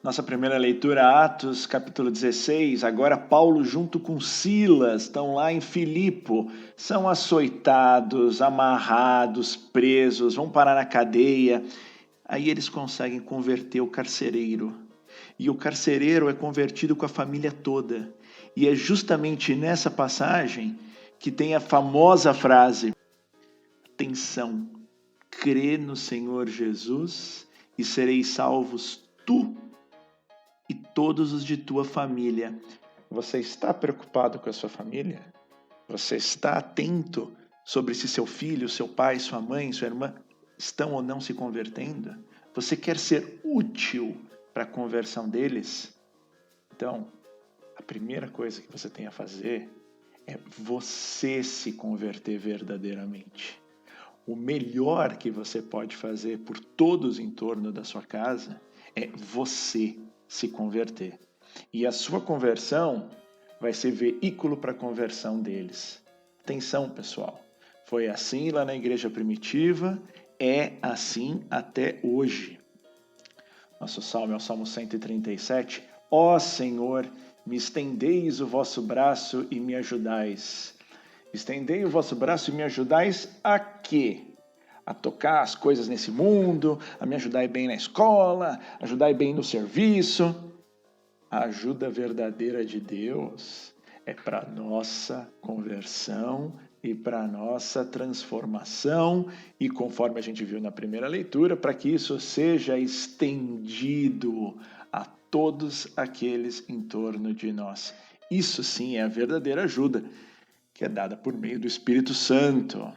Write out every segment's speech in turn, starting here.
Nossa primeira leitura, Atos, capítulo 16. Agora Paulo junto com Silas estão lá em Filipo. São açoitados, amarrados, presos, vão parar na cadeia. Aí eles conseguem converter o carcereiro. E o carcereiro é convertido com a família toda. E é justamente nessa passagem que tem a famosa frase: atenção, crê no Senhor Jesus e sereis salvos tu e todos os de tua família. Você está preocupado com a sua família? Você está atento sobre se seu filho, seu pai, sua mãe, sua irmã estão ou não se convertendo? Você quer ser útil para a conversão deles? Então, a primeira coisa que você tem a fazer é você se converter verdadeiramente. O melhor que você pode fazer por todos em torno da sua casa é você se converter. E a sua conversão vai ser veículo para a conversão deles. Atenção, pessoal. Foi assim lá na igreja primitiva, é assim até hoje. Nosso salmo é o Salmo 137. Ó Senhor, me estendeis o vosso braço e me ajudais. Estendei o vosso braço e me ajudais a quê? A tocar as coisas nesse mundo, a me ajudar bem na escola, ajudar bem no serviço. A ajuda verdadeira de Deus é para nossa conversão e para nossa transformação e, conforme a gente viu na primeira leitura, para que isso seja estendido a todos aqueles em torno de nós. Isso sim é a verdadeira ajuda, que é dada por meio do Espírito Santo.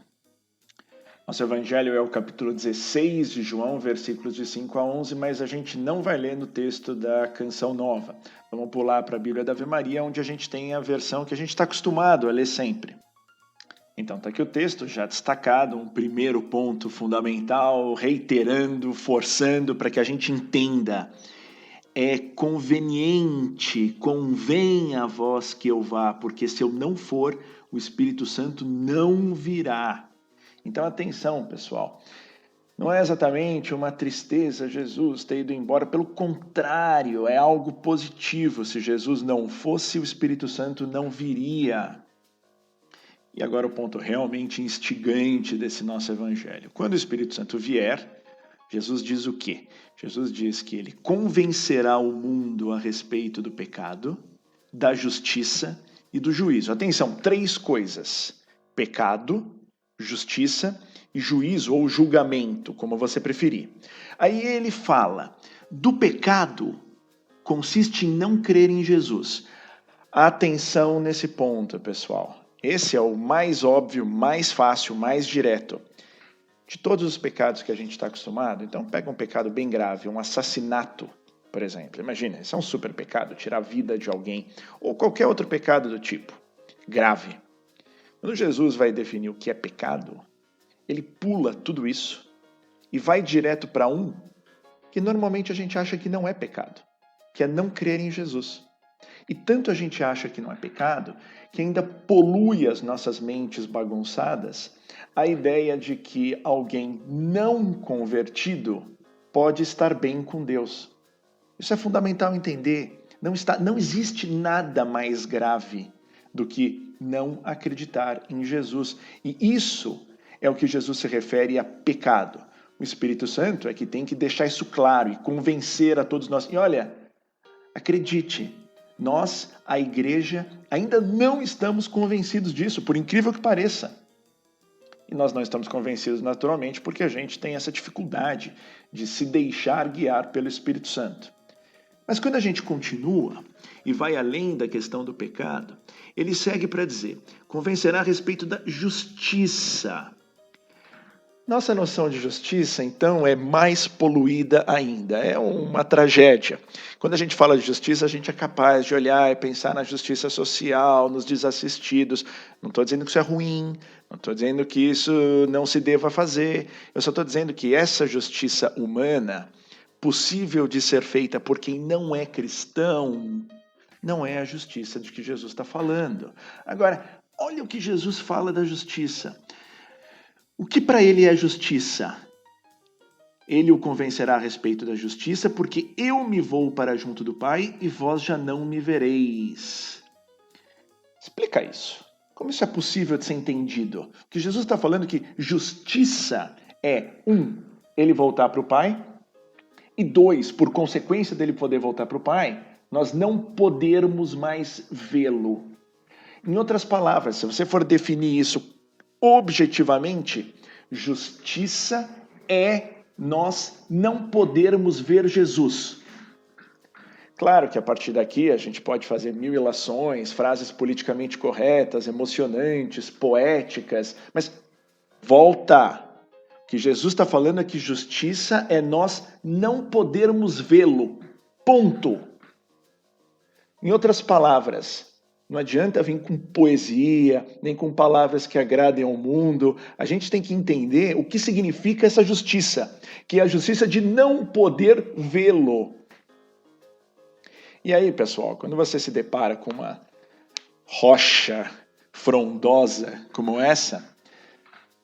Nosso evangelho é o capítulo 16 de João, versículos de 5 a 11, mas a gente não vai ler no texto da Canção Nova. Vamos pular para a Bíblia da Ave Maria, onde a gente tem a versão que a gente está acostumado a ler sempre. Então está aqui o texto, já destacado, um primeiro ponto fundamental, reiterando, forçando para que a gente entenda. É conveniente, convém a vós que eu vá, porque se eu não for, o Espírito Santo não virá. Então, atenção, pessoal. Não é exatamente uma tristeza Jesus ter ido embora, pelo contrário, é algo positivo. Se Jesus não fosse, o Espírito Santo não viria. E agora o ponto realmente instigante desse nosso evangelho. Quando o Espírito Santo vier, Jesus diz o quê? Jesus diz que ele convencerá o mundo a respeito do pecado, da justiça e do juízo. Atenção, 3 coisas: pecado, justiça e juízo ou julgamento, como você preferir. Aí ele fala do pecado consiste em não crer em Jesus. Atenção nesse ponto, pessoal. Esse é o mais óbvio, mais fácil, mais direto de todos os pecados que a gente está acostumado. Então pega um pecado bem grave, um assassinato, por exemplo. Imagina, isso é um super pecado, tirar a vida de alguém, ou qualquer outro pecado do tipo, grave. Quando Jesus vai definir o que é pecado, ele pula tudo isso e vai direto para um que normalmente a gente acha que não é pecado, que é não crer em Jesus. E tanto a gente acha que não é pecado, que ainda polui as nossas mentes bagunçadas a ideia de que alguém não convertido pode estar bem com Deus. Isso é fundamental entender. Não existe nada mais grave do que não acreditar em Jesus. E isso é o que Jesus se refere a pecado. O Espírito Santo é que tem que deixar isso claro e convencer a todos nós. E olha, acredite, nós, a igreja, ainda não estamos convencidos disso, por incrível que pareça. E nós não estamos convencidos naturalmente porque a gente tem essa dificuldade de se deixar guiar pelo Espírito Santo. Mas quando a gente continua e vai além da questão do pecado, ele segue para dizer: convencerá a respeito da justiça. Nossa noção de justiça, então, é mais poluída ainda, é uma tragédia. Quando a gente fala de justiça, a gente é capaz de olhar e pensar na justiça social, nos desassistidos. Não estou dizendo que isso é ruim, não estou dizendo que isso não se deva fazer, eu só estou dizendo que essa justiça humana, possível de ser feita por quem não é cristão, não é a justiça de que Jesus está falando. Agora, olha o que Jesus fala da justiça. O que para ele é justiça? Ele o convencerá a respeito da justiça, porque eu me vou para junto do Pai e vós já não me vereis. Explica isso. Como isso é possível de ser entendido? Que Jesus está falando que justiça é, ele voltar para o Pai, e dois, por consequência dele poder voltar para o Pai, nós não podermos mais vê-lo. Em outras palavras, se você for definir isso objetivamente, justiça é nós não podermos ver Jesus. Claro que a partir daqui a gente pode fazer mil ilações, frases politicamente corretas, emocionantes, poéticas, mas volta! O que Jesus está falando é que justiça é nós não podermos vê-lo. Ponto. Em outras palavras, não adianta vir com poesia, nem com palavras que agradem ao mundo. A gente tem que entender o que significa essa justiça, que é a justiça de não poder vê-lo. E aí, pessoal, quando você se depara com uma rocha frondosa como essa,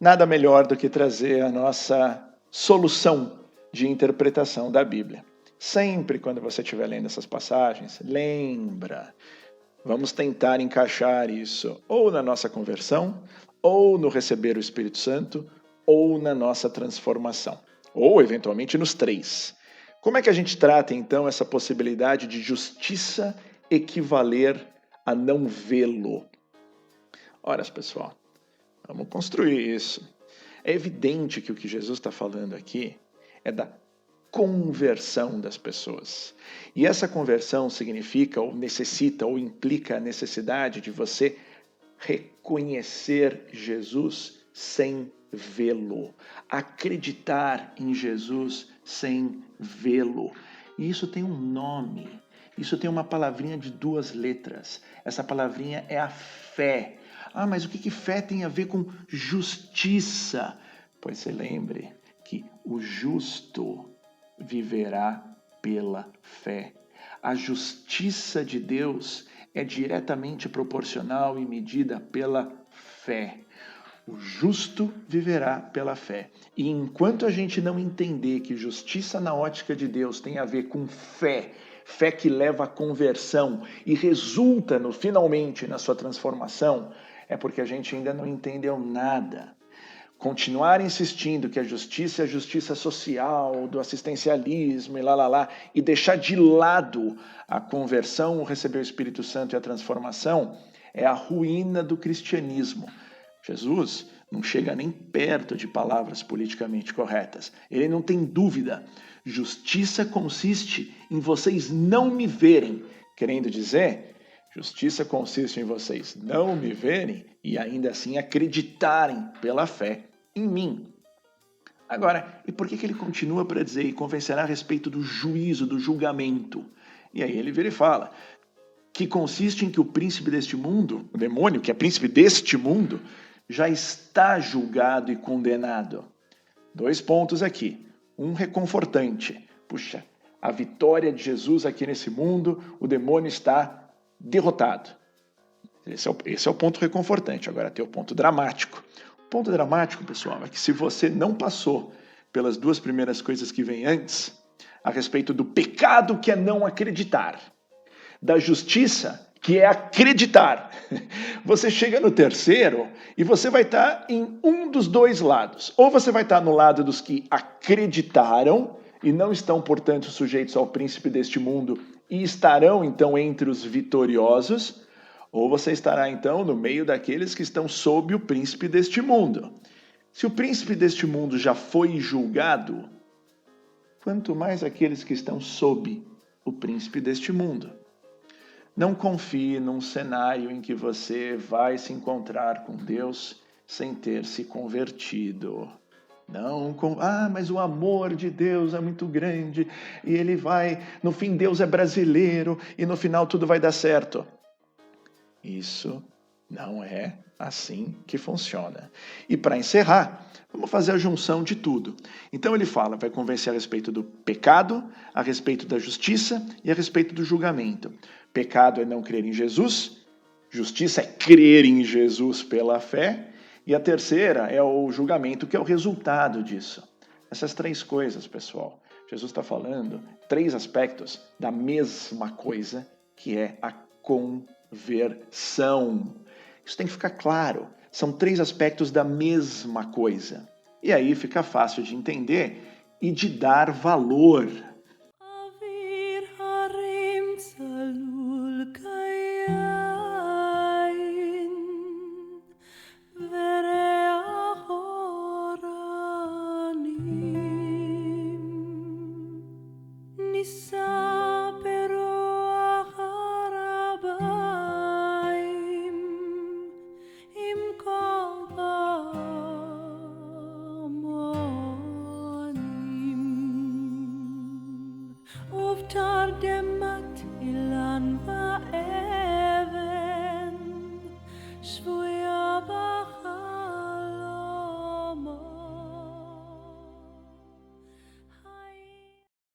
nada melhor do que trazer a nossa solução de interpretação da Bíblia. Sempre quando você estiver lendo essas passagens, lembra, vamos tentar encaixar isso ou na nossa conversão, ou no receber o Espírito Santo, ou na nossa transformação, ou eventualmente nos três. Como é que a gente trata então essa possibilidade de justiça equivaler a não vê-lo? Ora, pessoal, vamos construir isso. É evidente que o que Jesus está falando aqui é da conversão das pessoas. E essa conversão significa, ou necessita, ou implica a necessidade de você reconhecer Jesus sem vê-lo, acreditar em Jesus sem vê-lo. E isso tem um nome, isso tem uma palavrinha de 2 letras. Essa palavrinha é a fé. Ah, mas o que fé tem a ver com justiça? Pois se lembre que o justo viverá pela fé. A justiça de Deus é diretamente proporcional e medida pela fé. O justo viverá pela fé. E enquanto a gente não entender que justiça na ótica de Deus tem a ver com fé, fé que leva à conversão e resulta finalmente na sua transformação, é porque a gente ainda não entendeu nada. Continuar insistindo que a justiça é a justiça social, do assistencialismo e e deixar de lado a conversão, o receber o Espírito Santo e a transformação, é a ruína do cristianismo. Jesus não chega nem perto de palavras politicamente corretas. Ele não tem dúvida. Justiça consiste em vocês não me verem. Querendo dizer, justiça consiste em vocês não me verem e ainda assim acreditarem pela fé em mim. Agora, e por que ele continua para dizer e convencerá a respeito do juízo, do julgamento? E aí ele vira e fala que consiste em que o príncipe deste mundo, o demônio, que é príncipe deste mundo, já está julgado e condenado. 2 pontos aqui. Um reconfortante. Puxa, a vitória de Jesus aqui nesse mundo, o demônio está derrotado. Esse é o ponto reconfortante. Agora tem o ponto dramático. O ponto dramático, pessoal, é que se você não passou pelas 2 primeiras coisas que vêm antes, a respeito do pecado que é não acreditar, da justiça que é acreditar, você chega no terceiro e você vai estar em um dos 2 lados. Ou você vai estar no lado dos que acreditaram e não estão, portanto, sujeitos ao príncipe deste mundo e estarão, então, entre os vitoriosos, ou você estará, então, no meio daqueles que estão sob o príncipe deste mundo. Se o príncipe deste mundo já foi julgado, quanto mais aqueles que estão sob o príncipe deste mundo. Não confie num cenário em que você vai se encontrar com Deus sem ter se convertido. Mas o amor de Deus é muito grande e ele vai, no fim Deus é brasileiro e no final tudo vai dar certo. Isso não é assim que funciona. E para encerrar, vamos fazer a junção de tudo. Então ele vai convencer a respeito do pecado, a respeito da justiça e a respeito do julgamento. Pecado é não crer em Jesus, justiça é crer em Jesus pela fé, e a terceira é o julgamento, que é o resultado disso. Essas três coisas, pessoal. Jesus está falando três aspectos da mesma coisa, que é a conversão. Isso tem que ficar claro. São três aspectos da mesma coisa. E aí fica fácil de entender e de dar valor. Of tardem